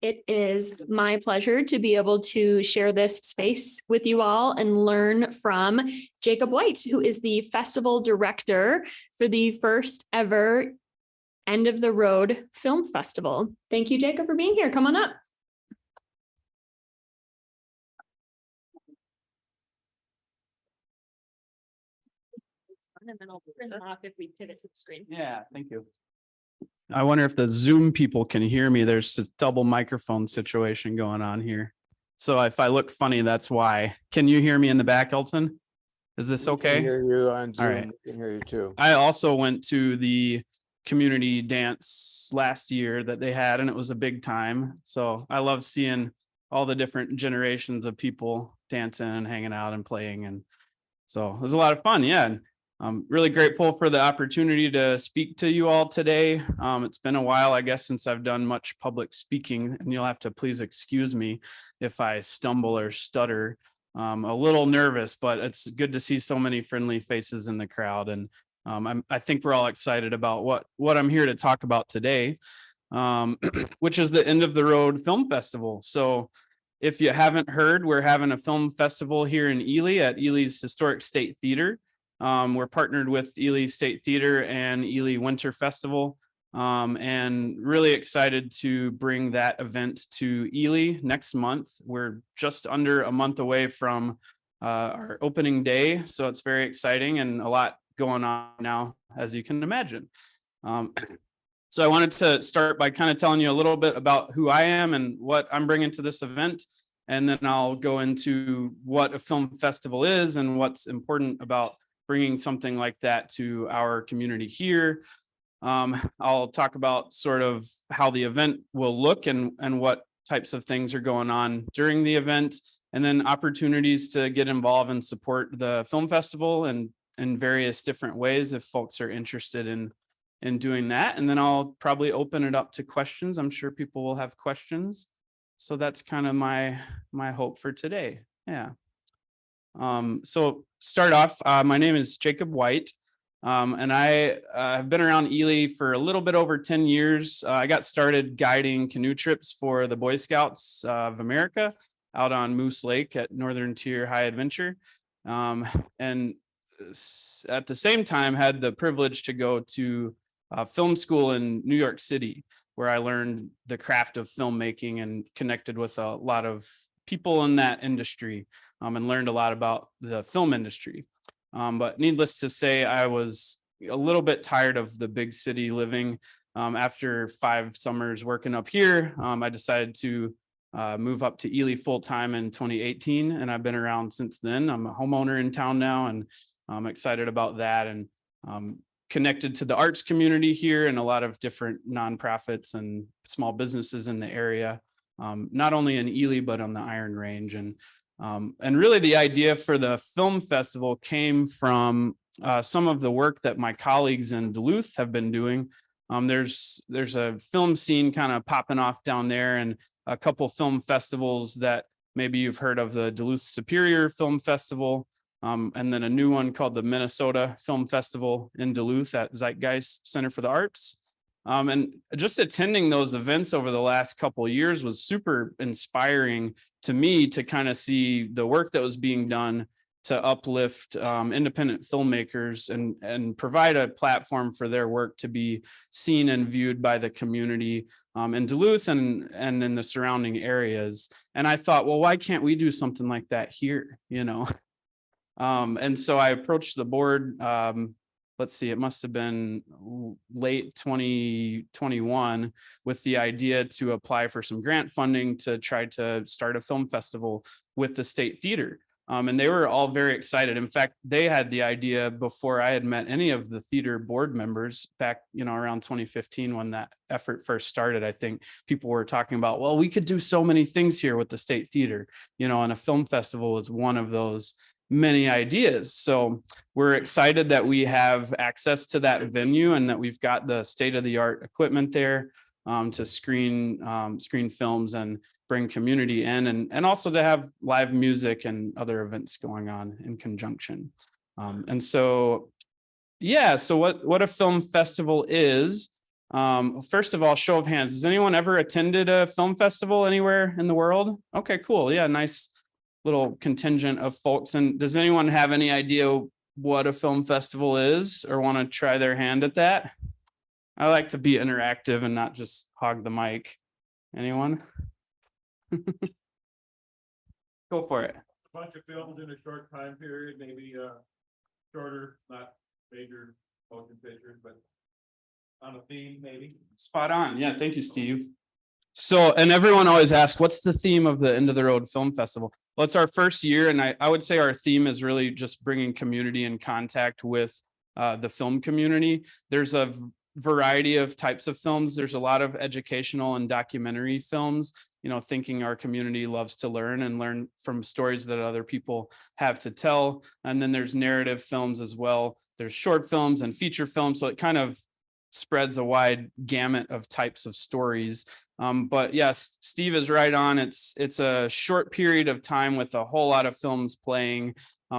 It is my pleasure to be able to share this space with you all and learn from Jacob White, who is the festival director for the first ever End of the Road Film Festival. Thank you, Jacob, for being here. Come on up. And then I'll print them off if we pivot to the screen. Yeah, thank you. I wonder if the Zoom people can hear me. There's this double microphone situation going on here. So if I look funny, that's why. Can you hear me in the back, Elton? Is this okay? I can hear you on Zoom. All right. I can hear you too. I also went to the community dance last year that they had, and it was a big time. So I love seeing all the different generations of people dancing and hanging out and playing. And so it was a lot of fun. Yeah. I'm really grateful for the opportunity to speak to you all today. It's been a while, I guess, since I've done much public speaking, and you'll have to please excuse me if I stumble or stutter. A little nervous, but it's good to see so many friendly faces in the crowd. And I think we're all excited about what I'm here to talk about today, which is the End of the Road Film Festival. So if you haven't heard, we're having a film festival here in Ely at Ely's Historic State Theater. We're partnered with Ely State Theater and Ely Winter Festival, and really excited to bring that event to Ely next month. We're just under a month away from our opening day, so it's very exciting and a lot going on now, as you can imagine. So I wanted to start by kind of telling you a little bit about who I am and what I'm bringing to this event, and then I'll go into what a film festival is and what's important about bringing something like that to our community here. I'll talk about sort of how the event will look and what types of things are going on during the event, and then opportunities to get involved and support the film festival and in various different ways if folks are interested in doing that. And then I'll probably open it up to questions. I'm sure people will have questions. So that's kind of my hope for today. Yeah. So start off, my name is Jacob White, and I have been around Ely for a little bit over 10 years. I got started guiding canoe trips for the Boy Scouts of America out on Moose Lake at Northern Tier High Adventure. And at the same time had the privilege to go to film school in New York City, where I learned the craft of filmmaking and connected with a lot of people in that industry. And learned a lot about the film industry. But needless to say, I was a little bit tired of the big city living. After 5 summers working up here, I decided to move up to Ely full time in 2018, and I've been around since then. I'm a homeowner in town now, and I'm excited about that, and connected to the arts community here and a lot of different nonprofits and small businesses in the area, not only in Ely, but on the Iron Range. And really the idea for the film festival came from some of the work that my colleagues in Duluth have been doing. There's a film scene kind of popping off down there, and a couple film festivals that maybe you've heard of, the Duluth Superior Film Festival, and then a new one called the Minnesota Film Festival in Duluth at Zeitgeist Center for the Arts. And just attending those events over the last couple of years was super inspiring to me to kind of see the work that was being done to uplift independent filmmakers and provide a platform for their work to be seen and viewed by the community in Duluth and in the surrounding areas. And I thought, well, why can't we do something like that here, you know? And so I approached the board. Let's see, it must have been late 2021 with the idea to apply for some grant funding to try to start a film festival with the State Theater. And they were all very excited. In fact, they had the idea before I had met any of the theater board members back, around 2015 when that effort first started. I think people were talking about, well, we could do so many things here with the State Theater, and a film festival was one of those many ideas. So we're excited that we have access to that venue and that we've got the state-of-the-art equipment there to screen films and bring community in, and also to have live music and other events going on in conjunction. And so, yeah, so what a film festival is First of all, show of hands. Has anyone ever attended a film festival anywhere in the world? Okay, cool. Yeah, nice little contingent of folks. And does anyone have any idea what a film festival is or want to try their hand at that? I like to be interactive and not just hog the mic. Anyone? Go for it. A bunch of films in a short time period, maybe shorter, not major motion pictures, but on a theme maybe. Spot on. Yeah, thank you, Steve. So, and everyone always asks, what's the theme of the End of the Road Film Festival? Well, it's our first year, and I would say our theme is really just bringing community in contact with the film community. There's a variety of types of films. There's a lot of educational and documentary films, you know, thinking our community loves to learn and learn from stories that other people have to tell. And then there's narrative films as well. There's short films and feature films. So it kind of spreads a wide gamut of types of stories. But yes, Steve is right on. It's a short period of time with a whole lot of films playing.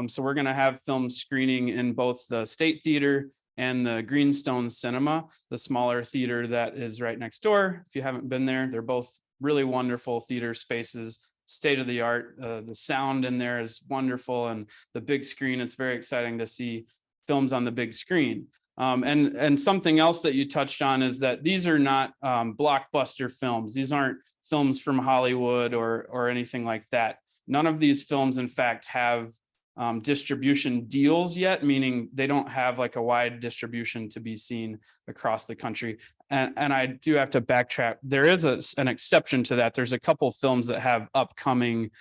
So we're going to have films screening in both the State Theater and the Greenstone Cinema, the smaller theater that is right next door. If you haven't been there, they're both really wonderful theater spaces, state of the art. The sound in there is wonderful, and the big screen, it's very exciting to see films on the big screen. And something else that you touched on is that these are not blockbuster films. These aren't films from Hollywood or anything like that. None of these films, in fact, have distribution deals yet, meaning they don't have like a wide distribution to be seen across the country. And I do have to backtrack. There is an exception to that. There's a couple films that have upcoming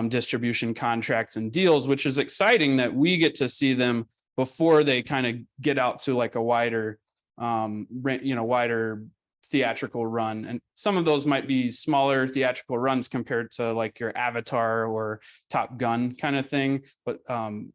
distribution contracts and deals, which is exciting that we get to see them before they kind of get out to like a wider, wider theatrical run. And some of those might be smaller theatrical runs compared to like your Avatar or Top Gun kind of thing. But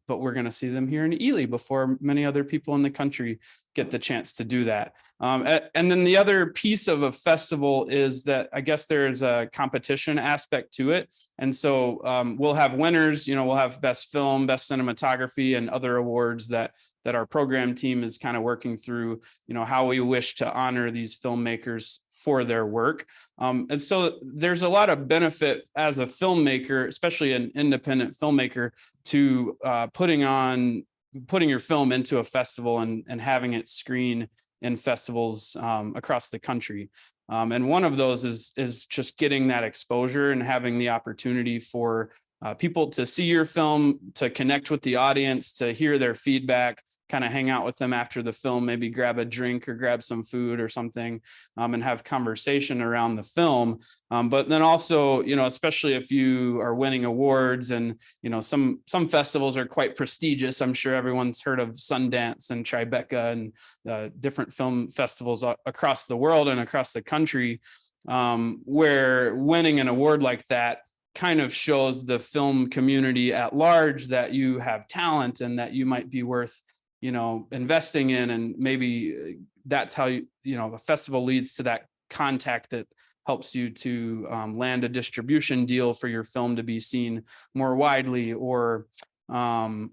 we're going to see them here in Ely before many other people in the country get the chance to do that. And then the other piece of a festival is that I guess there's a competition aspect to it. And so we'll have winners, we'll have best film, best cinematography, and other awards that our program team is kind of working through, how we wish to honor these filmmakers for their work. And so there's a lot of benefit as a filmmaker, especially an independent filmmaker, to putting your film into a festival and having it screen in festivals across the country. And one of those is just getting that exposure and having the opportunity for people to see your film, to connect with the audience, to hear their feedback, kind of hang out with them after the film, maybe grab a drink or grab some food or something, and have conversation around the film. But then also, especially if you are winning awards and, some festivals are quite prestigious. I'm sure everyone's heard of Sundance and Tribeca and different film festivals across the world and across the country, where winning an award like that kind of shows the film community at large that you have talent and that you might be worth investing in. And maybe that's how a festival leads to that contact that helps you to land a distribution deal for your film to be seen more widely, or other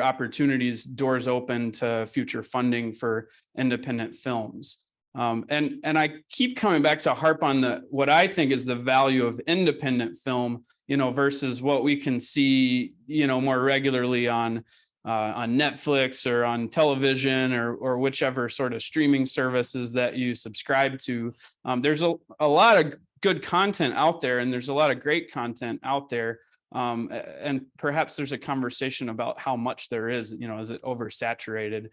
opportunities, doors open to future funding for independent films. And I keep coming back to harp on what I think is the value of independent film, versus what we can see, more regularly on Netflix or on television or whichever sort of streaming services that you subscribe to. There's a lot of good content out there, and there's a lot of great content out there. And perhaps there's a conversation about how much there is, is it oversaturated?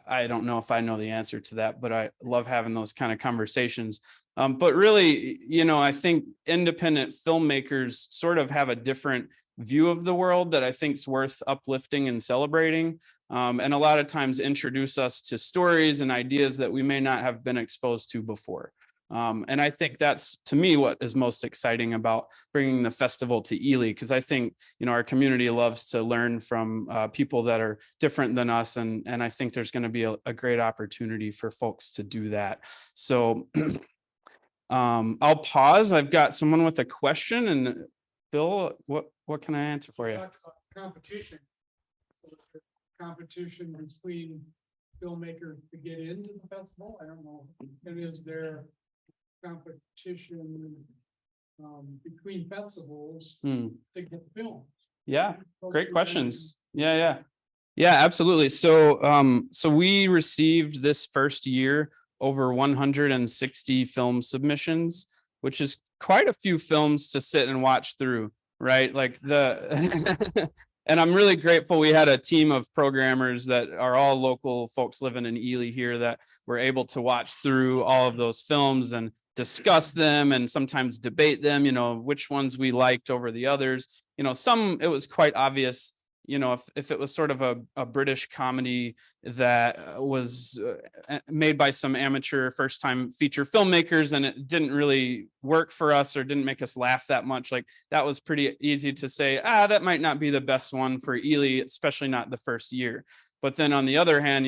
I don't know if I know the answer to that, but I love having those kind of conversations. But really, I think independent filmmakers sort of have a different view of the world that I think is worth uplifting and celebrating. And a lot of times introduce us to stories and ideas that we may not have been exposed to before. And I think that's, to me, what is most exciting about bringing the festival to Ely, because I think, our community loves to learn from people that are different than us. And I think there's going to be a great opportunity for folks to do that. So I'll pause. I've got someone with a question. And Bill, what can I answer for you? Competition. So it's a competition between filmmakers to get into the festival? I don't know. And is there competition between festivals to get films? Yeah, great questions. Yeah, absolutely. So we received this first year over 160 film submissions, which is quite a few films to sit and watch through, right? Like and I'm really grateful we had a team of programmers that are all local folks living in Ely here that were able to watch through all of those films and discuss them and sometimes debate them, which ones we liked over the others. Some, it was quite obvious, if it was sort of a British comedy that was made by some amateur first time feature filmmakers and it didn't really work for us or didn't make us laugh that much, like that was pretty easy to say, that might not be the best one for Ely, especially not the first year. But then on the other hand,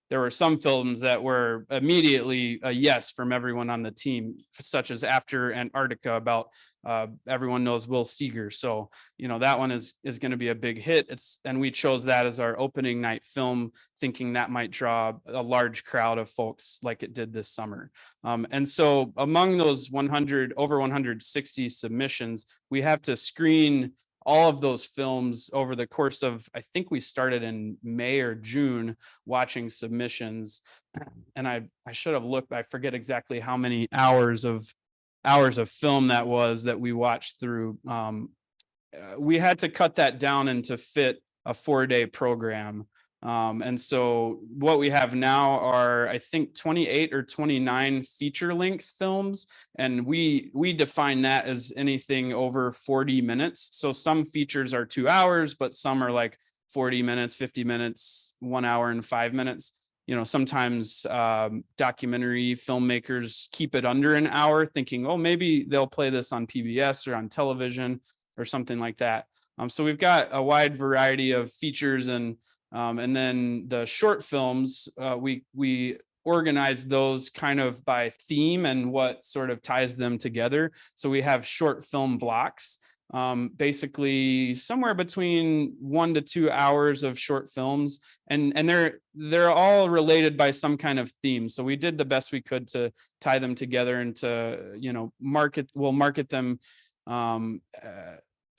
there were some films that were immediately a yes from everyone on the team, such as After Antarctica about everyone knows Will Steger. So, that one is going to be a big hit. And we chose that as our opening night film, thinking that might draw a large crowd of folks like it did this summer. And so among those over 160 submissions, we have to screen all of those films over the course of, I think we started in May or June watching submissions. And I should have looked, I forget exactly how many hours of film that was that we watched through. We had to cut that down and to fit a 4-day program. And so what we have now are, I think, 28 or 29 feature length films. And we define that as anything over 40 minutes. So some features are 2 hours, but some are like 40 minutes, 50 minutes, 1 hour and 5 minutes. Sometimes documentary filmmakers keep it under an hour thinking, oh, maybe they'll play this on PBS or on television or something like that. So we've got a wide variety of features and then the short films, we organize those kind of by theme and what sort of ties them together. So we have short film blocks, basically somewhere between 1 to 2 hours of short films, and they're all related by some kind of theme. So we did the best we could to tie them together and to market them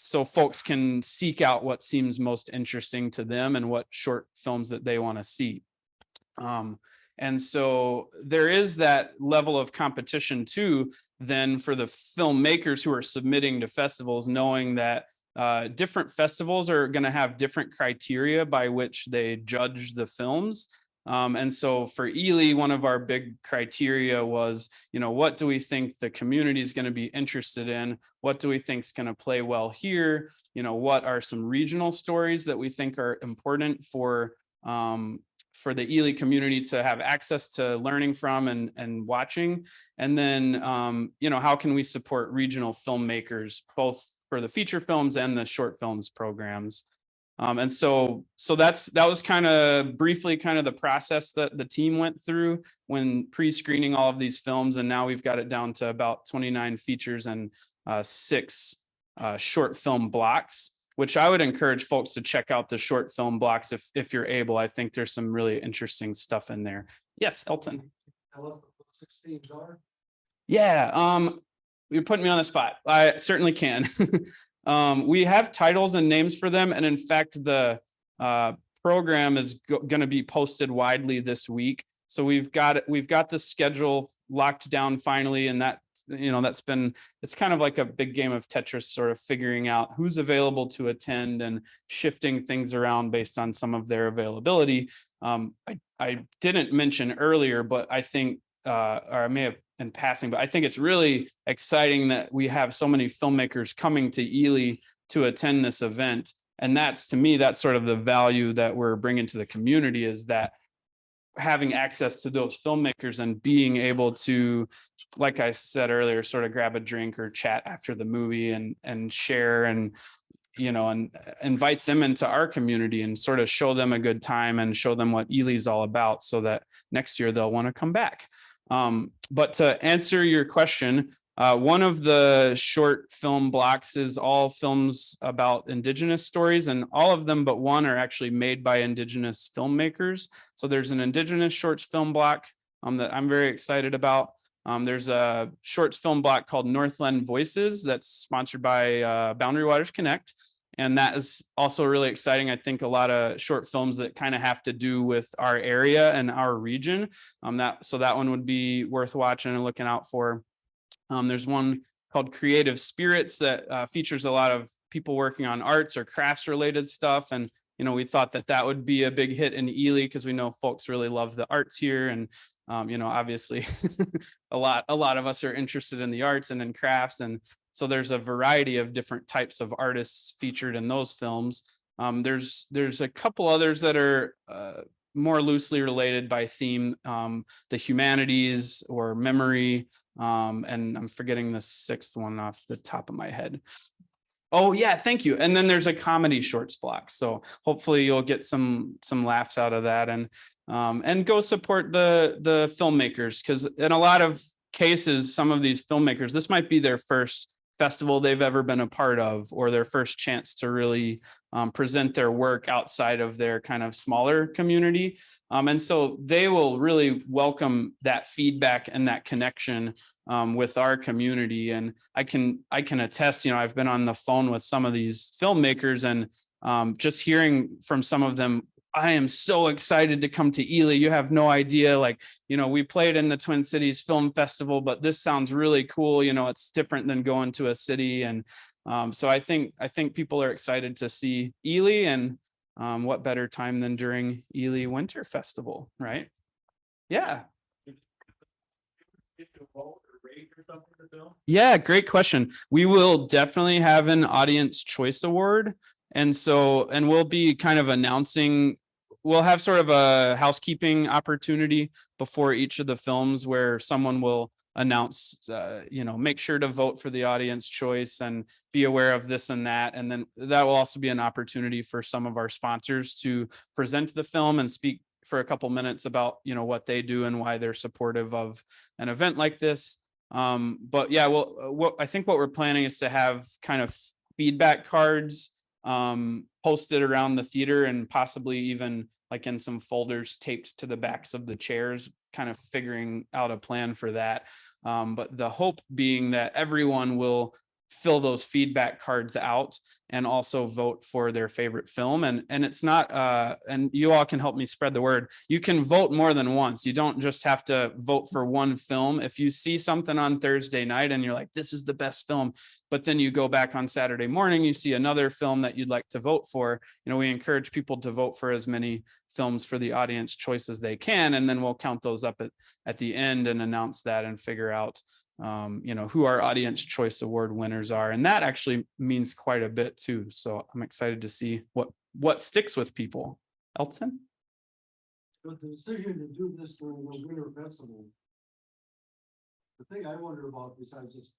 so folks can seek out what seems most interesting to them and what short films that they want to see. And so there is that level of competition too, then for the filmmakers who are submitting to festivals, knowing that different festivals are going to have different criteria by which they judge the films. And so for Ely, one of our big criteria was, what do we think the community is going to be interested in? What do we think is going to play well here? What are some regional stories that we think are important for the Ely community to have access to learning from and watching? And then, how can we support regional filmmakers, both for the feature films and the short films programs? And so that was kind of briefly kind of the process that the team went through when pre-screening all of these films. And now we've got it down to about 29 features and 6 short film blocks, which I would encourage folks to check out the short film blocks if you're able. I think there's some really interesting stuff in there. Yes, Elton. Tell us what the 6 themes are. Yeah, you're putting me on the spot. I certainly can. We have titles and names for them. And in fact, the program is going to be posted widely this week. So we've got the schedule locked down finally. And that, it's kind of like a big game of Tetris, sort of figuring out who's available to attend and shifting things around based on some of their availability. I didn't mention earlier, but I think, or I may have in passing, but I think it's really exciting that we have so many filmmakers coming to Ely to attend this event. And to me, that's sort of the value that we're bringing to the community, is that having access to those filmmakers and being able to, like I said earlier, sort of grab a drink or chat after the movie and share and invite them into our community and sort of show them a good time and show them what Ely's all about, so that next year they'll want to come back. But to answer your question, One of the short film blocks is all films about Indigenous stories, and all of them but one are actually made by Indigenous filmmakers. So there's an Indigenous shorts film block that I'm very excited about. There's a shorts film block called Northland Voices that's sponsored by Boundary Waters Connect. And that is also really exciting. I think a lot of short films that kind of have to do with our area and our region. So that one would be worth watching and looking out for. There's one called Creative Spirits that features a lot of people working on arts or crafts related stuff. And, you know, we thought that that would be a big hit in Ely because we know folks really love the arts here. And, you know, obviously a lot of us are interested in the arts and in crafts. And so there's a variety of different types of artists featured in those films. There's a couple others that are more loosely related by theme, the humanities or memory. And I'm forgetting the sixth one off the top of my head. Oh yeah, thank you. And then there's a comedy shorts block. So hopefully you'll get some laughs out of that, and go support the filmmakers, because in a lot of cases, some of these filmmakers, this might be their first festival they've ever been a part of, or their first chance to really present their work outside of their kind of smaller community. And so they will really welcome that feedback and that connection with our community. And I can attest, you know, I've been on the phone with some of these filmmakers, and just hearing from some of them, I am so excited to come to Ely. You have no idea. Like, you know, we played in the Twin Cities Film Festival, but this sounds really cool. You know, it's different than going to a city. And so I think people are excited to see Ely, and what better time than during Ely Winter Festival, right? Yeah. Yeah, great question. We will definitely have an Audience Choice Award. And we'll be kind of announcing, we'll have sort of a housekeeping opportunity before each of the films where someone will announce, you know, make sure to vote for the audience choice and be aware of this and that. And then that will also be an opportunity for some of our sponsors to present the film and speak for a couple minutes about, you know, what they do and why they're supportive of an event like this. But yeah, well, I think what we're planning is to have kind of feedback cards posted around the theater, and possibly even like in some folders taped to the backs of the chairs, kind of figuring out a plan for that. But the hope being that everyone will fill those feedback cards out and also vote for their favorite film. And it's not, and you all can help me spread the word. You can vote more than once. You don't just have to vote for one film. If you see something on Thursday night and you're like, this is the best film, but then you go back on Saturday morning, you see another film that you'd like to vote for, you know, we encourage people to vote for as many films for the audience choice as they can. And then we'll count those up at the end and announce that and figure out, you know, who our Audience Choice Award winners are. And that actually means quite a bit too. So I'm excited to see what sticks with people. Elton? But the decision to do this during the winter festival, the thing I wonder about, besides just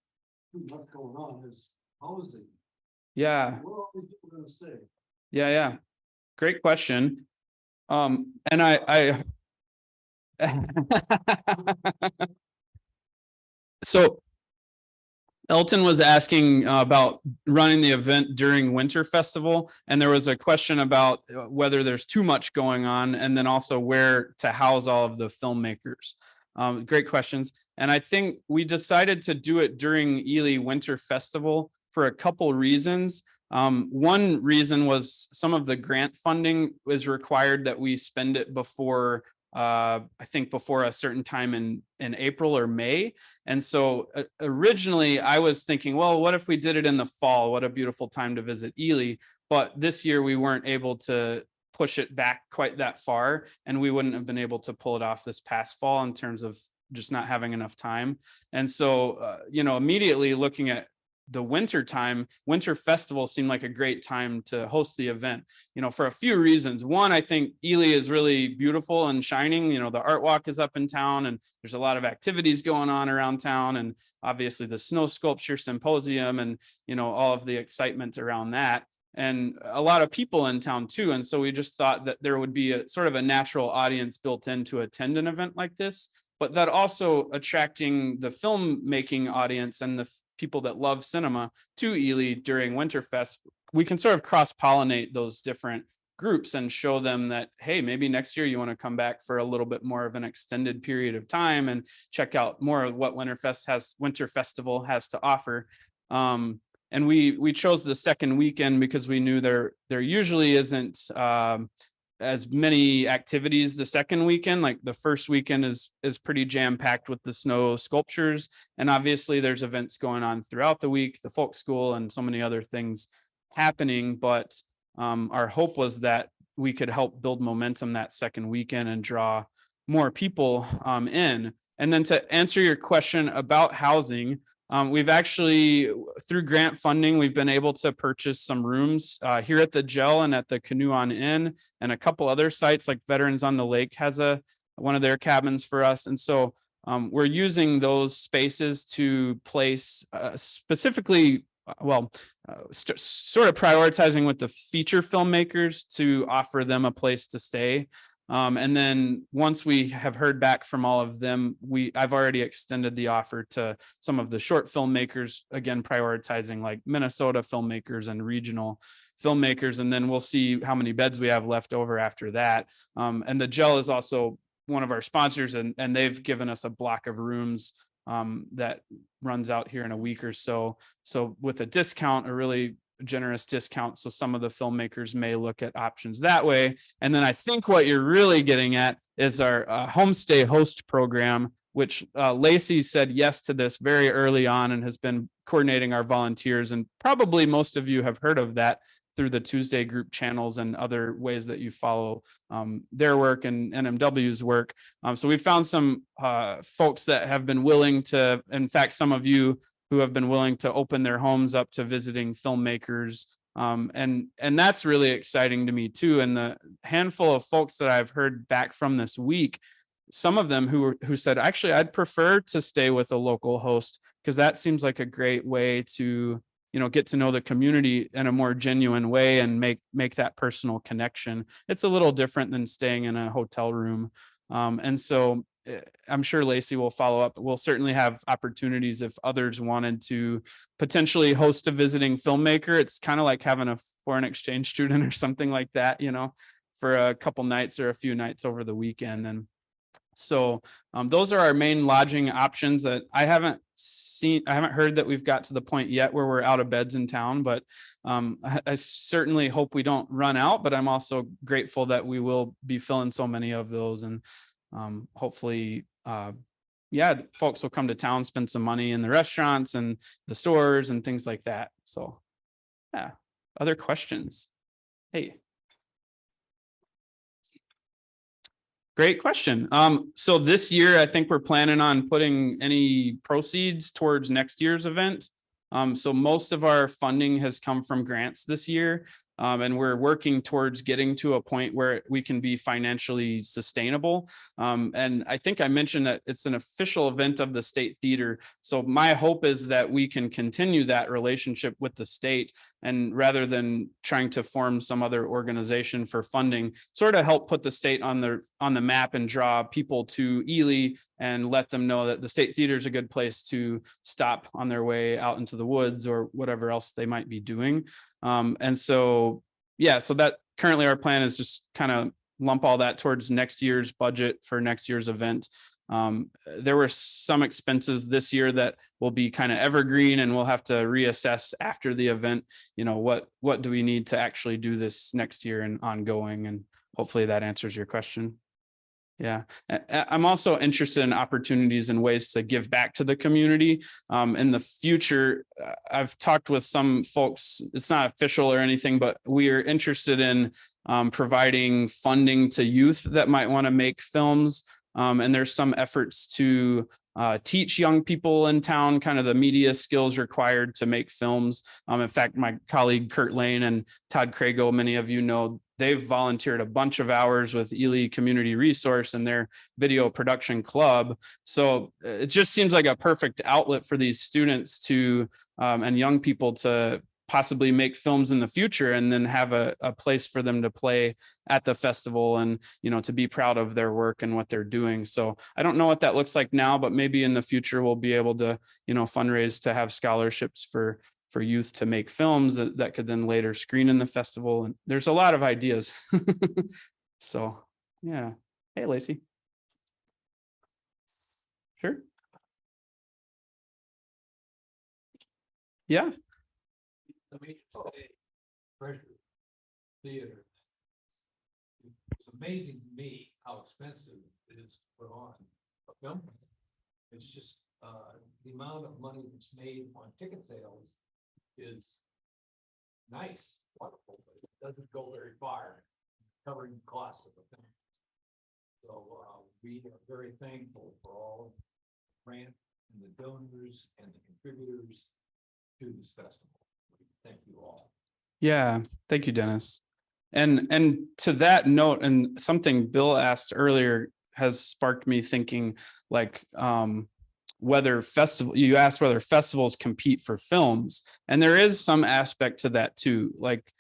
what's going on, is housing. Yeah. Where are these people gonna stay? Yeah. Great question. And I so Elton was asking about running the event during Winter Festival, and there was a question about whether there's too much going on, and then also where to house all of the filmmakers. Great questions. And I think we decided to do it during Ely Winter Festival for a couple reasons. One reason was some of the grant funding was required that we spend it before, I think before a certain time in April or May. And so originally I was thinking, well, what if we did it in the fall? What a beautiful time to visit Ely. But this year we weren't able to push it back quite that far, and we wouldn't have been able to pull it off this past fall in terms of just not having enough time. And so, you know, immediately looking at the winter time, Winter Festival seemed like a great time to host the event, you know, for a few reasons. One, I think Ely is really beautiful and shining. You know, the art walk is up in town, and there's a lot of activities going on around town, and obviously the snow sculpture symposium, and, you know, all of the excitement around that, and a lot of people in town too. And so we just thought that there would be a sort of a natural audience built in to attend an event like this. but that also attracting the filmmaking audience and the people that love cinema to Ely during Winterfest. We can sort of cross-pollinate those different groups and show them that, hey, maybe next year you want to come back for a little bit more of an extended period of time and check out more of what Winter Festival has to offer. And we chose the second weekend because we knew there usually isn't as many activities the second weekend. Like the first weekend is pretty jam-packed with the snow sculptures, and obviously there's events going on throughout the week, the folk school and so many other things happening. But our hope was that we could help build momentum that second weekend and draw more people in. And then to answer your question about housing, we've actually, through grant funding, we've been able to purchase some rooms here at the Gel and at the Canoe on Inn, and a couple other sites like Veterans on the Lake has one of their cabins for us. And so we're using those spaces to place specifically, sort of prioritizing with the feature filmmakers to offer them a place to stay. And then once we have heard back from all of them, I've already extended the offer to some of the short filmmakers, again, prioritizing like Minnesota filmmakers and regional filmmakers. And then we'll see how many beds we have left over after that. And the Gel is also one of our sponsors, and they've given us a block of rooms that runs out here in a week or so. So with a discount, a really generous discount. So some of the filmmakers may look at options that way. And then I think what you're really getting at is our homestay host program, which Lacey said yes to this very early on and has been coordinating our volunteers. And probably most of you have heard of that through the Tuesday group channels and other ways that you follow their work and NMW's work. So we found some folks that have been willing to, in fact, some of you who have been willing to open their homes up to visiting filmmakers. And that's really exciting to me too. And the handful of folks that I've heard back from this week, some of them who said, actually, I'd prefer to stay with a local host because that seems like a great way to, get to know the community in a more genuine way and make that personal connection. It's a little different than staying in a hotel room. And so I'm sure Lacey will follow up. We'll certainly have opportunities if others wanted to potentially host a visiting filmmaker. It's kind of like having a foreign exchange student or something like that, for a couple nights or a few nights over the weekend. And so those are our main lodging options. That I haven't heard that we've got to the point yet where we're out of beds in town, but I certainly hope we don't run out, but I'm also grateful that we will be filling so many of those. And hopefully, folks will come to town, spend some money in the restaurants and the stores and things like that. So yeah, other questions? Hey. Great question. So this year, I think we're planning on putting any proceeds towards next year's event. So most of our funding has come from grants this year. And we're working towards getting to a point where we can be financially sustainable. And I think I mentioned that it's an official event of the state theater. So my hope is that we can continue that relationship with the state, and rather than trying to form some other organization for funding, sort of help put the state on the map and draw people to Ely and let them know that the state theater is a good place to stop on their way out into the woods or whatever else they might be doing. And so, so that currently our plan is just kind of lump all that towards next year's budget for next year's event. There were some expenses this year that will be kind of evergreen, and we'll have to reassess after the event, what do we need to actually do this next year and ongoing, and hopefully that answers your question. Yeah, I'm also interested in opportunities and ways to give back to the community in the future. I've talked with some folks, it's not official or anything, but we are interested in providing funding to youth that might want to make films. And there's some efforts to teach young people in town kind of the media skills required to make films. In fact, my colleague Kurt Lane and Todd Crago, many of you know, they've volunteered a bunch of hours with Ely Community Resource and their video production club. So it just seems like a perfect outlet for these students to and young people to possibly make films in the future and then have a place for them to play at the festival and, you know, to be proud of their work and what they're doing. So I don't know what that looks like now, but maybe in the future we'll be able to, you know, fundraise to have scholarships for youth to make films that could then later screen in the festival. And there's a lot of ideas. So, yeah. Hey, Lacey. Sure. Yeah. Treasure theater. It's amazing to me how expensive it is to put on a film. It's just, the amount of money that's made on ticket sales is nice, wonderful, but it doesn't go very far covering the cost of the film. So, we are very thankful for all the grant and the donors and the contributors to this festival. Thank you all. Yeah, thank you, Dennis. And to that note, and something Bill asked earlier has sparked me thinking, like, you asked whether festivals compete for films, and there is some aspect to that too. Like,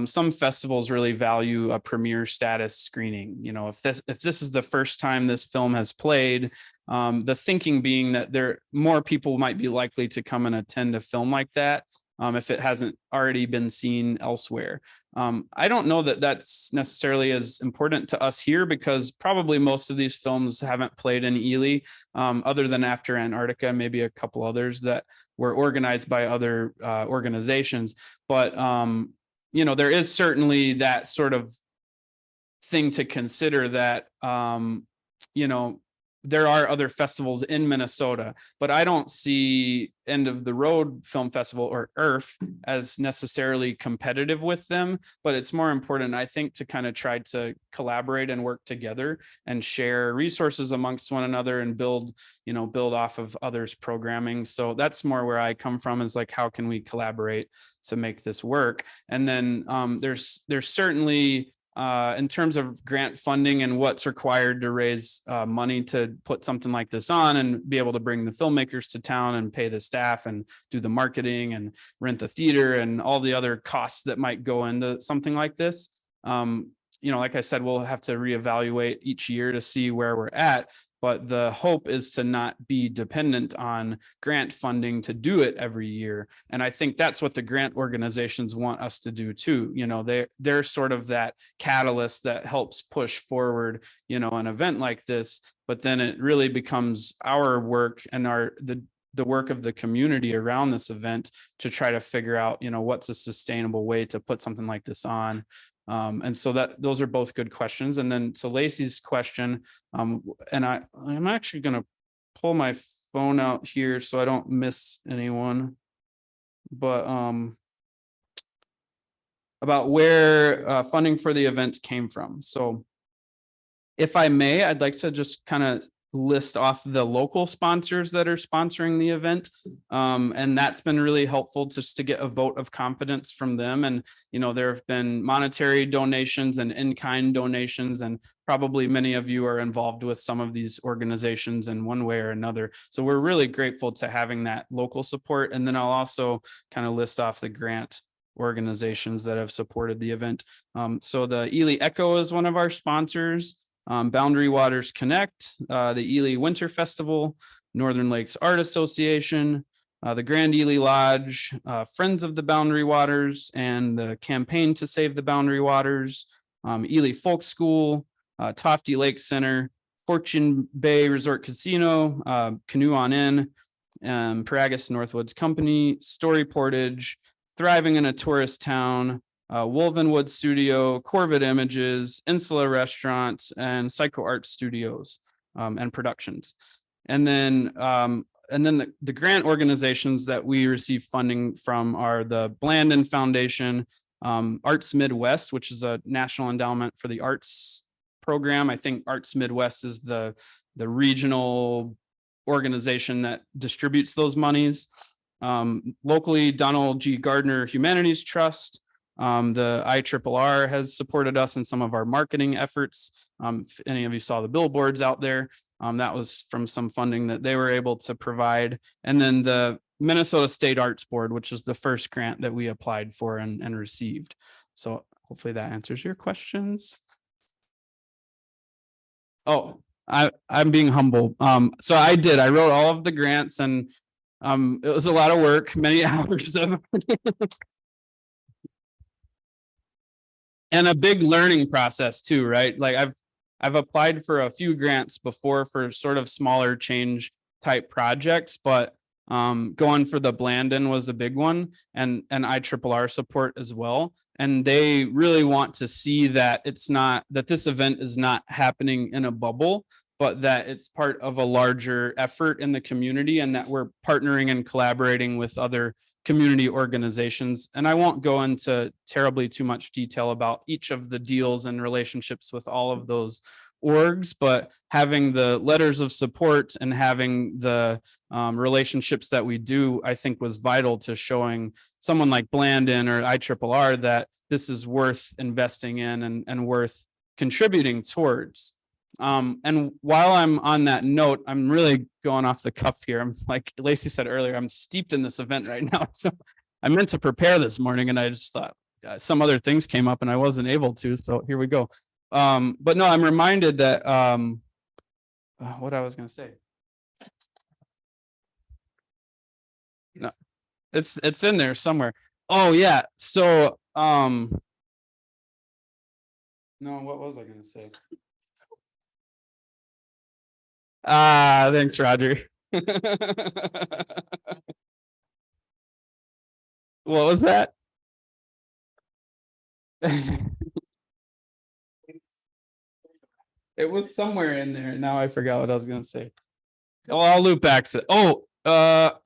some festivals really value a premiere status screening. You know, if this is the first time this film has played, the thinking being that more people might be likely to come and attend a film like that if it hasn't already been seen elsewhere. I don't know that that's necessarily as important to us here, because probably most of these films haven't played in Ely, other than After Antarctica, maybe a couple others that were organized by other organizations. But you know, there is certainly that sort of thing to consider, that you know, there are other festivals in Minnesota, but I don't see End of the Road Film Festival, or EARF, as necessarily competitive with them. But it's more important, I think, to kind of try to collaborate and work together and share resources amongst one another and build off of others' programming. So that's more where I come from, is like, how can we collaborate to make this work? And then there's certainly, in terms of grant funding and what's required to raise money to put something like this on and be able to bring the filmmakers to town and pay the staff and do the marketing and rent the theater and all the other costs that might go into something like this. You know, like I said, we'll have to reevaluate each year to see where we're at. But the hope is to not be dependent on grant funding to do it every year. And I think that's what the grant organizations want us to do too. You know, they're sort of that catalyst that helps push forward, you know, an event like this. But then it really becomes our work and the work of the community around this event to try to figure out, you know, what's a sustainable way to put something like this on. And so those are both good questions. And then to Lacey's question, and I'm actually going to pull my phone out here so I don't miss anyone, but about where funding for the event came from. So if I may, I'd like to just kind of list off the local sponsors that are sponsoring the event. And that's been really helpful just to get a vote of confidence from them. And, you know, there have been monetary donations and in-kind donations, and probably many of you are involved with some of these organizations in one way or another. So we're really grateful to having that local support. And then I'll also kind of list off the grant organizations that have supported the event. So the Ely Echo is one of our sponsors. Boundary Waters Connect, the Ely Winter Festival, Northern Lakes Art Association, the Grand Ely Lodge, Friends of the Boundary Waters, and the Campaign to Save the Boundary Waters, Ely Folk School, Tofty Lake Center, Fortune Bay Resort Casino, Canoe on In, Paragus Northwoods Company, Story Portage, Thriving in a Tourist Town, Wolvenwood Studio, Corvid Images, Insula Restaurant, and Psycho Art Studios and Productions. And then the grant organizations that we receive funding from are the Blandon Foundation, Arts Midwest, which is a National Endowment for the Arts program. I think Arts Midwest is the regional organization that distributes those monies. Locally, Donald G. Gardner Humanities Trust. The IRRR has supported us in some of our marketing efforts. If any of you saw the billboards out there, that was from some funding that they were able to provide. And then the Minnesota State Arts Board, which is the first grant that we applied for and received. So hopefully that answers your questions. Oh, I'm being humble. So I wrote all of the grants, and it was a lot of work, many hours of and a big learning process too, right? Like I've applied for a few grants before for sort of smaller change type projects, but going for the Blandon was a big one, and IRRR support as well. And they really want to see that it's not that this event is not happening in a bubble, but that it's part of a larger effort in the community, and that we're partnering and collaborating with other community organizations. And I won't go into terribly too much detail about each of the deals and relationships with all of those orgs, but having the letters of support and having the relationships that we do, I think was vital to showing someone like Blandon or IRRR that this is worth investing in and worth contributing towards. And while I'm on that note, I'm really going off the cuff here. I'm like Lacey said earlier, I'm steeped in this event right now. So I meant to prepare this morning, and I just thought some other things came up and I wasn't able to. So here we go. But no, I'm reminded that what I was going to say. No, it's in there somewhere. Oh yeah. So no, what was I going to say? Thanks, Roger. What was that? It was somewhere in there. Now I forgot what I was gonna say. Oh, I'll loop back to no. Talk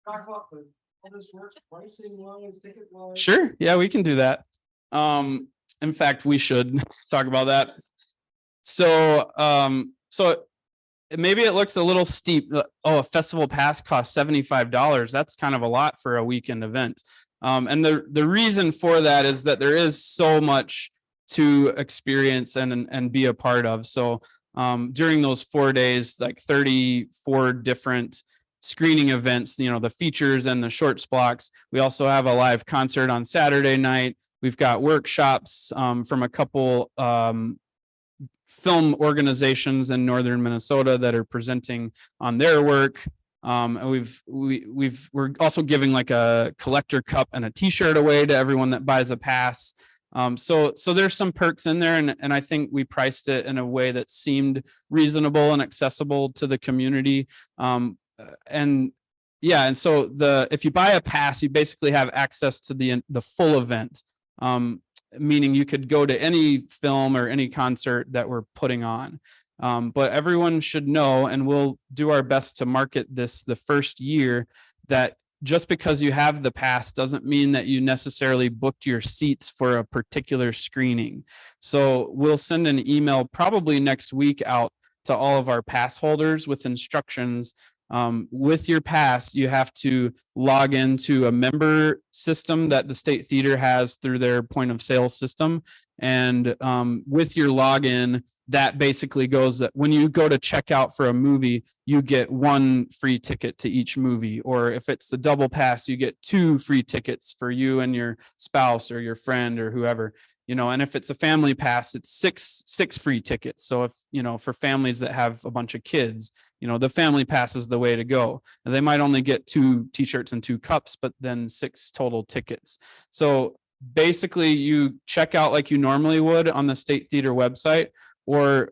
about how this works, pricing wise, ticket wise. Sure. Yeah, we can do that. In fact, we should talk about that. So maybe it looks a little steep. Oh, a festival pass costs $75. That's kind of a lot for a weekend event. And the reason for that is that there is so much to experience and be a part of. So during those 4 days, like 34 different screening events, the features and the shorts blocks. We also have a live concert on Saturday night. We've got workshops from a couple film organizations in northern Minnesota that are presenting on their work. And we're also giving like a collector cup and a t-shirt away to everyone that buys a pass. So there's some perks in there, and I think we priced it in a way that seemed reasonable and accessible to the community. And so if you buy a pass, you basically have access to the full event. Meaning you could go to any film or any concert that we're putting on. But everyone should know, and we'll do our best to market this the first year, that just because you have the pass doesn't mean that you necessarily booked your seats for a particular screening. So we'll send an email probably next week out to all of our pass holders with instructions. With your pass, you have to log into a member system that the State Theater has through their point of sale system. And with your login, that basically goes that when you go to check out for a movie, you get 1 free ticket to each movie. Or if it's a double pass, you get 2 free tickets for you and your spouse or your friend or whoever. And if it's a family pass, it's six free tickets. So if, for families that have a bunch of kids, the family pass is the way to go. And they might only get 2 t-shirts and 2 cups, but then 6 total tickets. So basically you check out like you normally would on the State Theater website, or,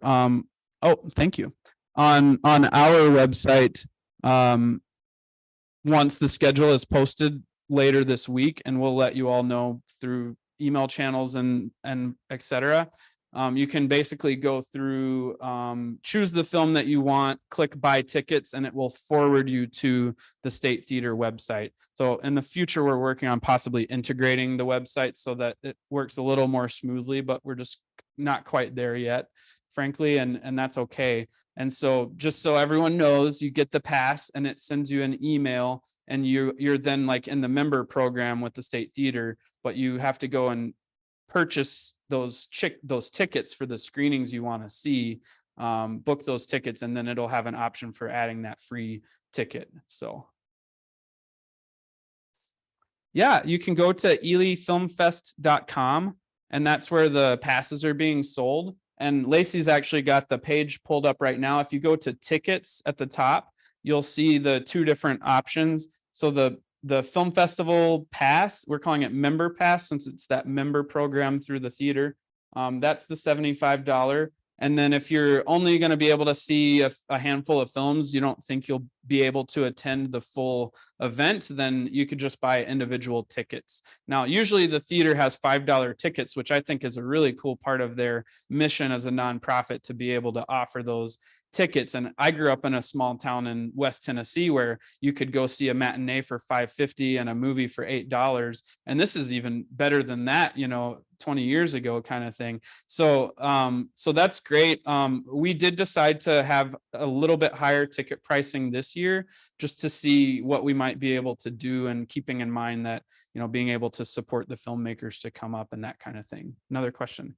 thank you. On our website, once the schedule is posted later this week, and we'll let you all know through email channels and et cetera. You can basically go through, choose the film that you want, click buy tickets, and it will forward you to the State Theater website. So in the future, we're working on possibly integrating the website so that it works a little more smoothly, but we're just not quite there yet, frankly, and that's okay. And so just so everyone knows, you get the pass and it sends you an email, and you're then like in the member program with the State Theater, but you have to go and purchase those tickets for the screenings you want to see. book those tickets, and then it'll have an option for adding that free ticket. So yeah, you can go to elyfilmfest.com, and that's where the passes are being sold. And Lacey's actually got the page pulled up right now. If you go to tickets at the top, you'll see the two different options. So the film festival pass, we're calling it member pass since it's that member program through the theater. That's the $75. And then if you're only going to be able to see a handful of films, you don't think you'll be able to attend the full event, then you could just buy individual tickets. Now, usually the theater has $5 tickets, which I think is a really cool part of their mission as a nonprofit to be able to offer those tickets. And I grew up in a small town in West Tennessee where you could go see a matinee for $5.50 and a movie for $8. And this is even better than that, 20 years ago kind of thing. So that's great. We did decide to have a little bit higher ticket pricing this year just to see what we might be able to do, and keeping in mind that, being able to support the filmmakers to come up and that kind of thing. Another question.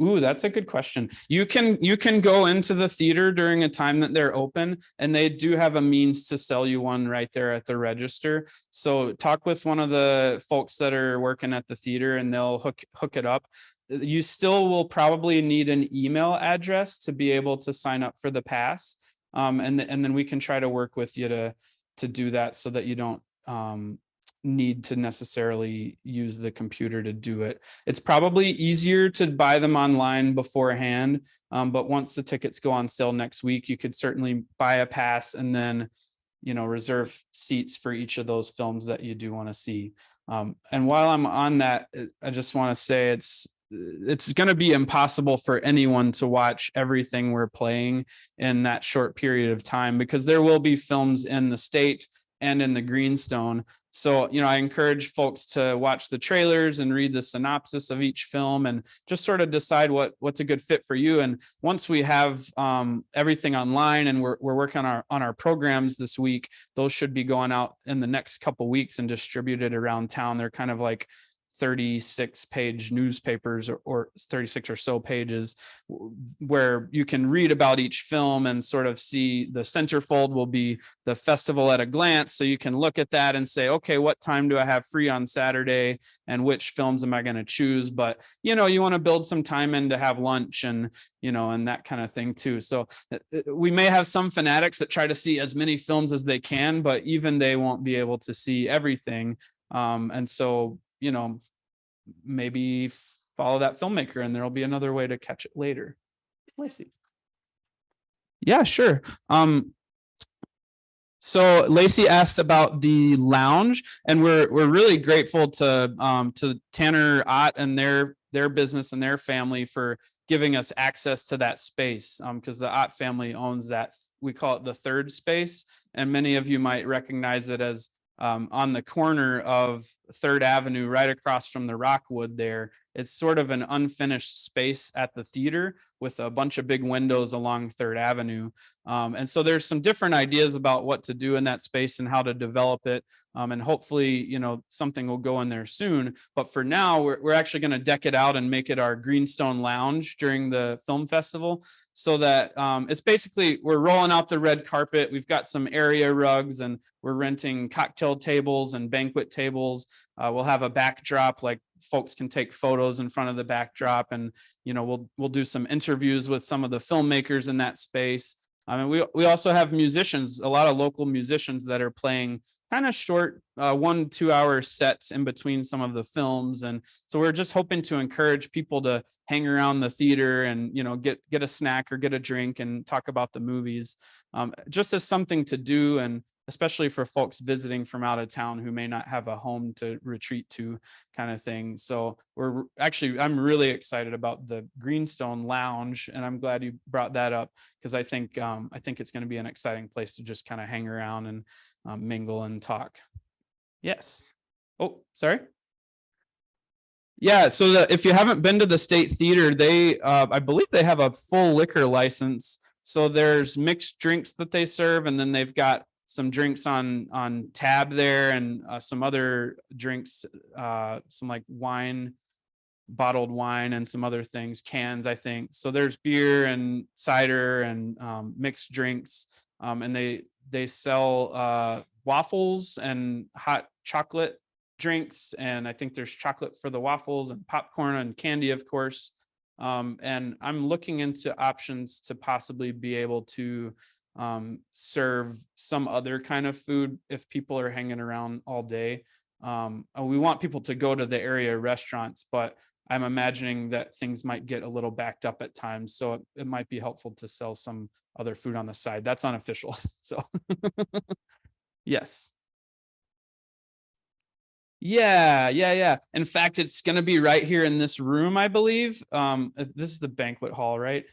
Ooh, that's a good question. You can go into the theater during a time that they're open, and they do have a means to sell you one right there at the register. So talk with one of the folks that are working at the theater, and they'll hook it up. You still will probably need an email address to be able to sign up for the pass. And then we can try to work with you to do that so that you don't need to necessarily use the computer to do it. It's probably easier to buy them online beforehand, but once the tickets go on sale next week, you could certainly buy a pass and then reserve seats for each of those films that you do want to see. And while I'm on that, I just want to say it's going to be impossible for anyone to watch everything we're playing in that short period of time, because there will be films in the state and in the Greenstone. So, I encourage folks to watch the trailers and read the synopsis of each film and just sort of decide what's a good fit for you. And once we have everything online and we're working on our programs this week, those should be going out in the next couple weeks and distributed around town. They're kind of like 36-page newspapers or 36 or so pages where you can read about each film and sort of see. The centerfold will be the festival at a glance. So you can look at that and say, okay, what time do I have free on Saturday and which films am I going to choose? But, you want to build some time in to have lunch and, and that kind of thing too. So we may have some fanatics that try to see as many films as they can, but even they won't be able to see everything. And so, maybe follow that filmmaker and there'll be another way to catch it later. Lacey. Yeah, sure. So Lacey asked about the lounge, and we're really grateful to Tanner Ott and their business and their family for giving us access to that space, because the Ott family owns that. We call it the third space, and many of you might recognize it as on the corner of 3rd Avenue, right across from the Rockwood there. It's sort of an unfinished space at the theater with a bunch of big windows along 3rd Avenue. And so there's some different ideas about what to do in that space and how to develop it. And hopefully, something will go in there soon. But for now, we're actually going to deck it out and make it our Greenstone Lounge during the film festival. So that it's basically, we're rolling out the red carpet. We've got some area rugs, and we're renting cocktail tables and banquet tables. We'll have a backdrop, like folks can take photos in front of the backdrop, and we'll do some interviews with some of the filmmakers in that space. We also have musicians, a lot of local musicians that are playing kind of short 1-2 hour sets in between some of the films. And so we're just hoping to encourage people to hang around the theater and, get a snack or get a drink and talk about the movies, just as something to do. And especially for folks visiting from out of town who may not have a home to retreat to, kind of thing. So I'm really excited about the Greenstone Lounge, and I'm glad you brought that up, because I think it's going to be an exciting place to just kind of hang around and mingle and talk. Yes. Oh, sorry. Yeah. So if you haven't been to the State Theater, I believe they have a full liquor license. So there's mixed drinks that they serve, and then they've got some drinks on tab there, and some other drinks, some like wine, bottled wine, and some other things, cans, I think. So there's beer and cider and mixed drinks, and they sell waffles and hot chocolate drinks, and I think there's chocolate for the waffles and popcorn and candy, of course. And I'm looking into options to possibly be able to serve some other kind of food if people are hanging around all day. We want people to go to the area restaurants, but I'm imagining that things might get a little backed up at times. So it might be helpful to sell some other food on the side. That's unofficial. So yes. Yeah. In fact, it's going to be right here in this room, I believe. This is the banquet hall, right?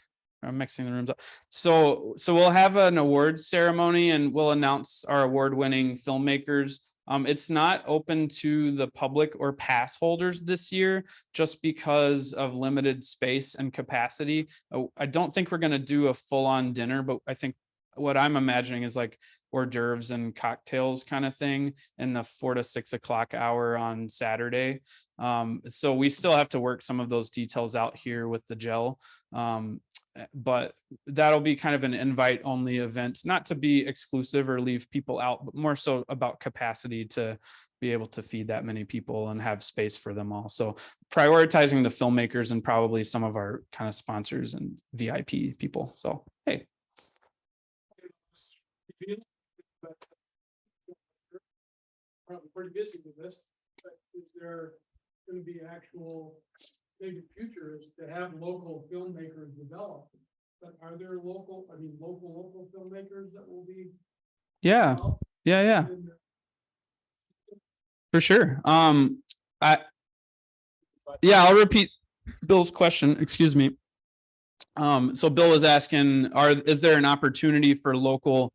I'm mixing the rooms up. So we'll have an awards ceremony, and we'll announce our award-winning filmmakers. It's not open to the public or pass holders this year, just because of limited space and capacity. I don't think we're going to do a full-on dinner, but I think what I'm imagining is like hors d'oeuvres and cocktails kind of thing in the 4 to 6 o'clock hour on Saturday. So we still have to work some of those details out here with the gel. But that'll be kind of an invite only event, not to be exclusive or leave people out, but more so about capacity to be able to feed that many people and have space for them all. So prioritizing the filmmakers and probably some of our kind of sponsors and VIP people. So, hey. Probably pretty busy with this, but is there going to be actual, maybe future is to have local filmmakers develop? But are there local filmmakers that will be? Yeah. developed? Yeah. And, For sure. I'll repeat Bill's question. Excuse me. So Bill is asking, is there an opportunity for local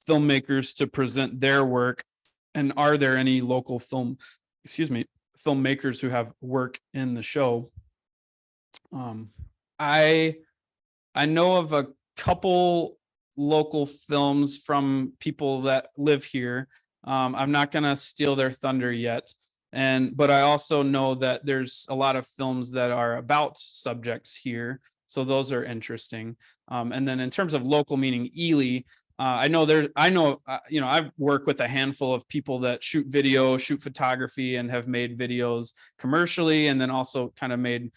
filmmakers to present their work? And are there any local filmmakers who have work in the show? I know of a couple local films from people that live here. I'm not going to steal their thunder yet. But I also know that there's a lot of films that are about subjects here. So those are interesting. And then in terms of local, meaning Ely, I've worked with a handful of people that shoot video, shoot photography, and have made videos commercially, and then also kind of made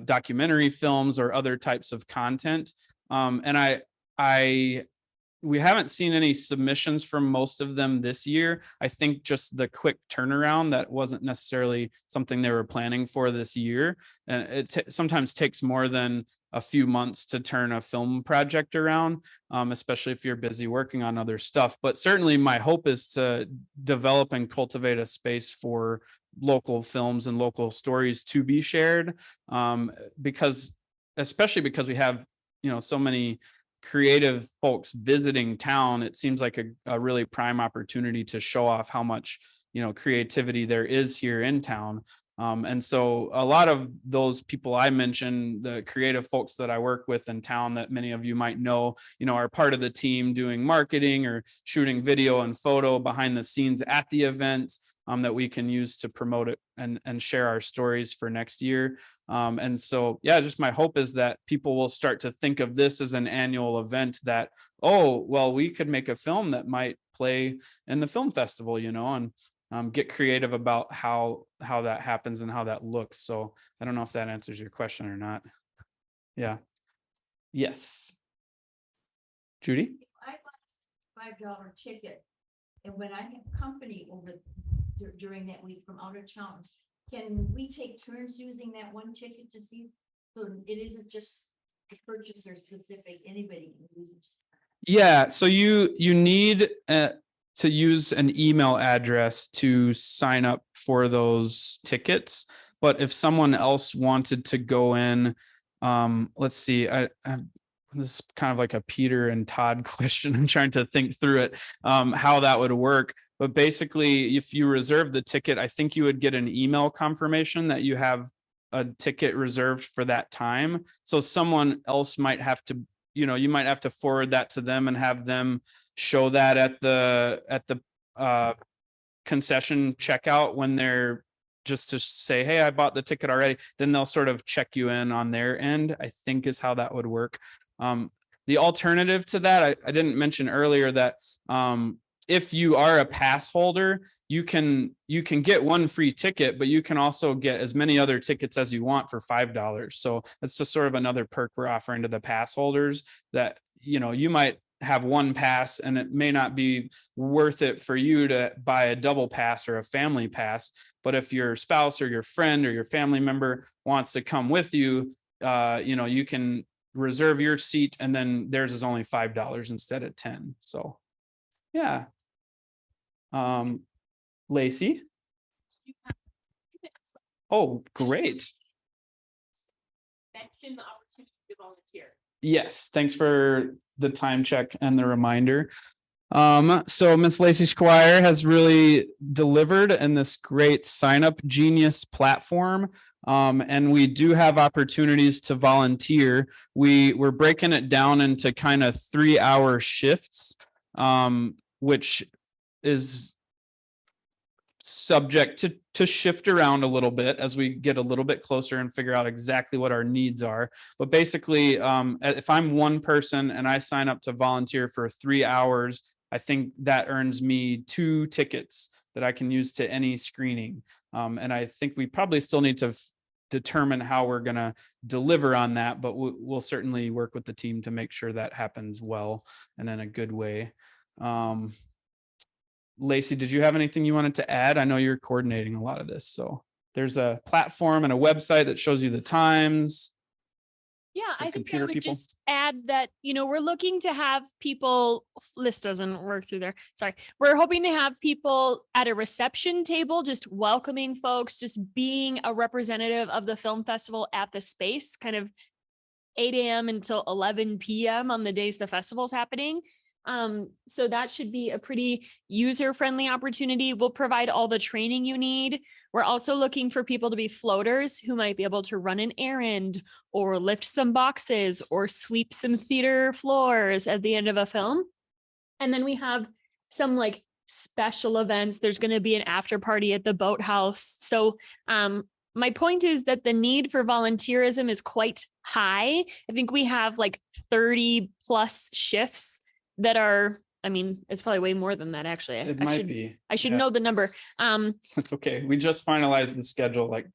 documentary films or other types of content. And we haven't seen any submissions from most of them this year. I think just the quick turnaround, that wasn't necessarily something they were planning for this year. And it sometimes takes more than a few months to turn a film project around, especially if you're busy working on other stuff. But certainly my hope is to develop and cultivate a space for local films and local stories to be shared, especially because we have, so many creative folks visiting town. It seems like a really prime opportunity to show off how much, creativity there is here in town. And so a lot of those people I mentioned, the creative folks that I work with in town that many of you might know, are part of the team doing marketing or shooting video and photo behind the scenes at the event, that we can use to promote it and share our stories for next year. And so, just my hope is that people will start to think of this as an annual event that, we could make a film that might play in the film festival, and get creative about how that happens and how that looks. So I don't know if that answers your question or not. Yeah. Yes. Judy? I bought a $5 ticket, and when I have company over during that week from out of town, can we take turns using that one ticket to see? So it isn't just the purchaser specific, anybody can use it. Yeah, so you need to use an email address to sign up for those tickets. But if someone else wanted to go in, let's see, this is kind of like a Peter and Todd question. I'm trying to think through it, how that would work. But basically, if you reserve the ticket, I think you would get an email confirmation that you have a ticket reserved for that time. So someone else might have to, you might have to forward that to them and have them show that at the concession checkout when they're just to say, hey, I bought the ticket already, then they'll sort of check you in on their end, I think is how that would work. The alternative to that, I didn't mention earlier that if you are a pass holder, you can get one free ticket, but you can also get as many other tickets as you want for $5. So that's just sort of another perk we're offering to the pass holders, that, you know, you might have one pass and it may not be worth it for you to buy a double pass or a family pass. But if your spouse or your friend or your family member wants to come with you, you know, you can reserve your seat, and then theirs is only $5 instead of 10. So yeah. Lacey. Oh, great. Mention the opportunity to volunteer. Yes, thanks for the time check and the reminder. So Miss Lacey Squire has really delivered in this great sign up genius platform. And we do have opportunities to volunteer. We're breaking it down into kind of 3-hour shifts, which is subject to shift around a little bit as we get a little bit closer and figure out exactly what our needs are. But basically, if I'm one person and I sign up to volunteer for 3 hours, I think that earns me 2 tickets that I can use to any screening. And I think we probably still need to determine how we're going to deliver on that, but we'll certainly work with the team to make sure that happens well and in a good way. Lacey, did you have anything you wanted to add? I know you're coordinating a lot of this. So there's a platform and a website that shows you the times. Yeah, for I think I computer would people? just add that, you know, we're looking to have people, list doesn't work through there. Sorry. We're hoping to have people at a reception table, just welcoming folks, just being a representative of the film festival at the space, kind of 8 a.m. until 11 p.m. on the days the festival's happening. So that should be a pretty user-friendly opportunity. We'll provide all the training you need. We're also looking for people to be floaters who might be able to run an errand or lift some boxes or sweep some theater floors at the end of a film. And then we have some like special events. There's going to be an after party at the boathouse. So, my point is that the need for volunteerism is quite high. I think we have like 30 plus shifts that are, I mean, it's probably way more than that, actually. It might be. I should Yeah. know the number. That's okay. We just finalized the schedule like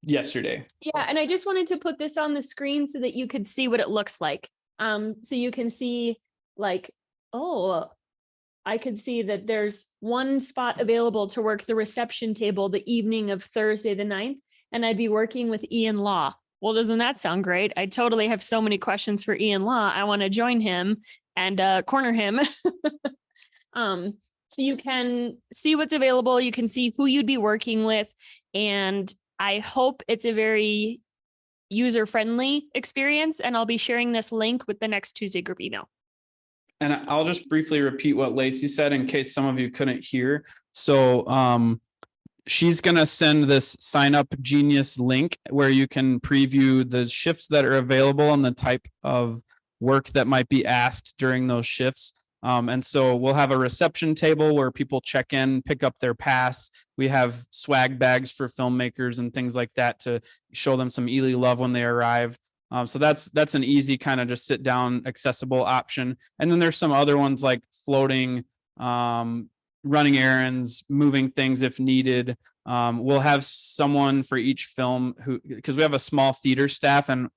yesterday. Yeah, and I just wanted to put this on the screen so that you could see what it looks like. So you can see like, oh, I could see that there's one spot available to work the reception table the evening of Thursday the 9th, and I'd be working with Ian Law. Well, doesn't that sound great? I totally have so many questions for Ian Law. I want to join him and corner him. So you can see what's available. You can see who you'd be working with. And I hope it's a very user-friendly experience. And I'll be sharing this link with the next Tuesday group email. And I'll just briefly repeat what Lacey said in case some of you couldn't hear. So she's going to send this sign up genius link where you can preview the shifts that are available and the type of work that might be asked during those shifts. And so we'll have a reception table where people check in, pick up their pass. We have swag bags for filmmakers and things like that to show them some Ely love when they arrive. So that's an easy kind of just sit down accessible option. And then there's some other ones like floating, running errands, moving things if needed. We'll have someone for each film because we have a small theater staff, and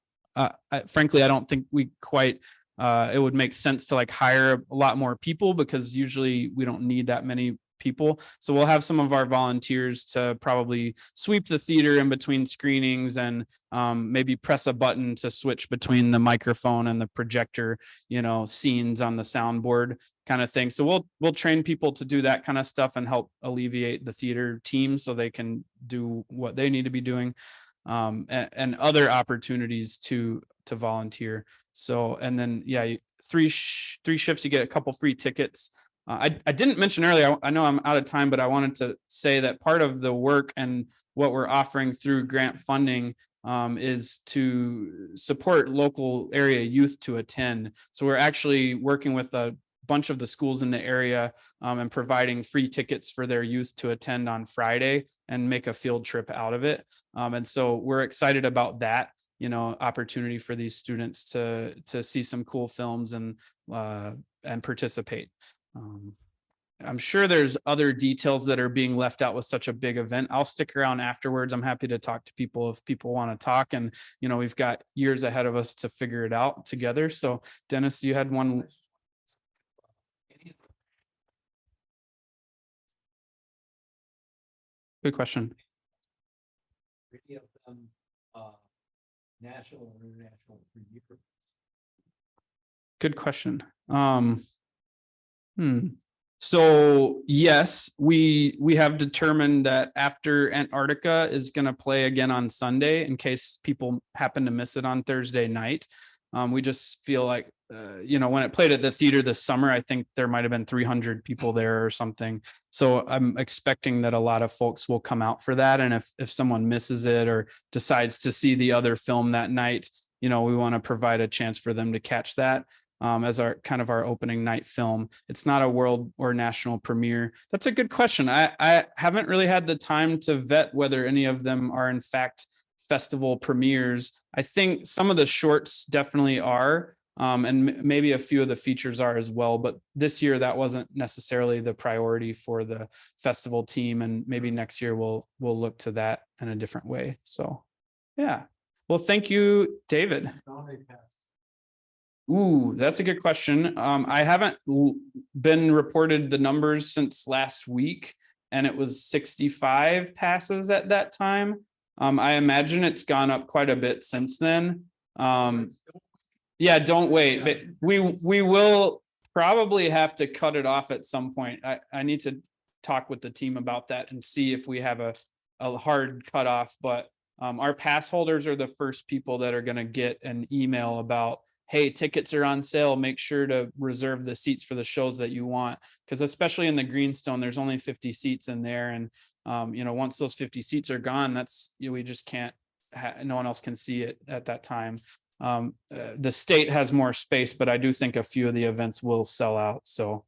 frankly, I don't think we quite it would make sense to like hire a lot more people because usually we don't need that many people. So we'll have some of our volunteers to probably sweep the theater in between screenings and maybe press a button to switch between the microphone and the projector, scenes on the soundboard kind of thing. So we'll train people to do that kind of stuff and help alleviate the theater team so they can do what they need to be doing, and other opportunities to volunteer. So, and then, yeah, three shifts, you get a couple free tickets. I didn't mention earlier, I know I'm out of time, but I wanted to say that part of the work and what we're offering through grant funding is to support local area youth to attend. So we're actually working with a bunch of the schools in the area and providing free tickets for their youth to attend on Friday and make a field trip out of it. And so we're excited about that, opportunity for these students to see some cool films and participate. I'm sure there's other details that are being left out with such a big event. I'll stick around afterwards. I'm happy to talk to people if people want to talk. And, we've got years ahead of us to figure it out together. So Dennis, you had one. Good question. Any of them, national or international premiere? Good question. So yes, we have determined that after Antarctica is going to play again on Sunday, in case people happen to miss it on Thursday night. We just feel like, when it played at the theater this summer, I think there might have been 300 people there or something. So I'm expecting that a lot of folks will come out for that. And if someone misses it or decides to see the other film that night, we want to provide a chance for them to catch that. As our opening night film. It's not a world or national premiere. That's a good question. I haven't really had the time to vet whether any of them are in fact festival premieres. I think some of the shorts definitely are, and maybe a few of the features are as well. But this year that wasn't necessarily the priority for the festival team, and maybe next year we'll look to that in a different way. So, yeah. Well, thank you, David. Ooh, that's a good question. I haven't been reported the numbers since last week, and it was 65 passes at that time. I imagine it's gone up quite a bit since then. Yeah, don't wait, but we will probably have to cut it off at some point. I need to talk with the team about that and see if we have a hard cutoff, but our pass holders are the first people that are going to get an email about, hey, tickets are on sale. Make sure to reserve the seats for the shows that you want. Because especially in the Greenstone, there's only 50 seats in there. And, once those 50 seats are gone, we just can't, no one else can see it at that time. The state has more space, but I do think a few of the events will sell out. So,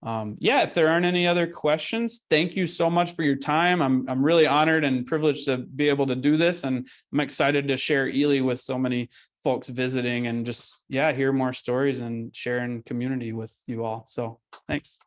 yeah, if there aren't any other questions, thank you so much for your time. I'm really honored and privileged to be able to do this. And I'm excited to share Ely with so many folks visiting and just, hear more stories and sharing community with you all. So thanks.